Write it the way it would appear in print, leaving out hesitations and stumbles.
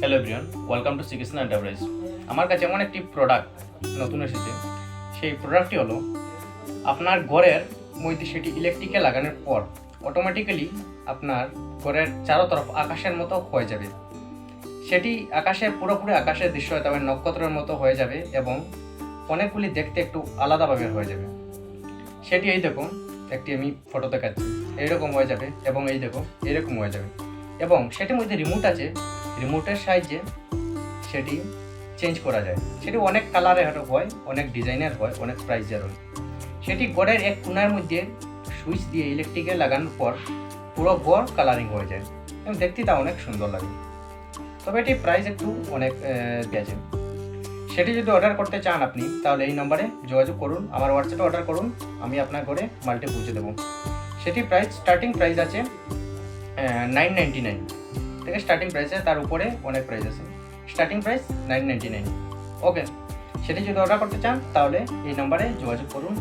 Hello everyone, welcome to Shrikrishna enterprise. আমার কাছে এমন একটি প্রোডাক্ট নতুন এসেছে। সেই প্রোডাক্টটি হলো আপনার ঘরের মধ্যে সেটি ইলেকট্রিকে লাগানোর পর অটোমেটিক্যালি আপনার ঘরের চারোতরফ আকাশের মতো হয়ে যাবে। সেটি পুরোপুরি আকাশের দৃশ্য হয়ে যাবে, নক্ষত্রের মতো হয়ে যাবে এবং অনেকগুলি দেখতে একটু আলাদাভাবে হয়ে যাবে। সেটি এই দেখুন, একটি আমি ফটো দেখাচ্ছি, এইরকম হয়ে যাবে এবং এই দেখুন এইরকম হয়ে যাবে এবং সেটির মধ্যে রিমোট আছে। রিমোটের সাহায্যে সেটি চেঞ্জ করা যায়। সেটি অনেক কালারের হয়, অনেক ডিজাইনের হয়, অনেক প্রাইসের হয়। সেটি ঘরের এক কোণার মধ্যে সুইচ দিয়ে ইলেকট্রিকে লাগানোর পর পুরো ঘর কালারিং হয়ে যায় এবং দেখতে তা অনেক সুন্দর লাগে। তবে এটি প্রাইস একটু অনেক গেছে। সেটি যদি অর্ডার করতে চান আপনি, তাহলে এই নম্বরে যোগাযোগ করুন, আমার হোয়াটসঅ্যাপে অর্ডার করুন, আমি আপনার ঘরে মালটি পৌঁছে দেবো। সেটি স্টার্টিং প্রাইস আছে 999 থেকে স্টার্টিং প্রাইস আছে, তার উপরে অনেক প্রাইস আছে। Starting price 999। ওকে, সেটি যদি অর্ডার করতে চান তাহলে এই নম্বরে যোগাযোগ করুন।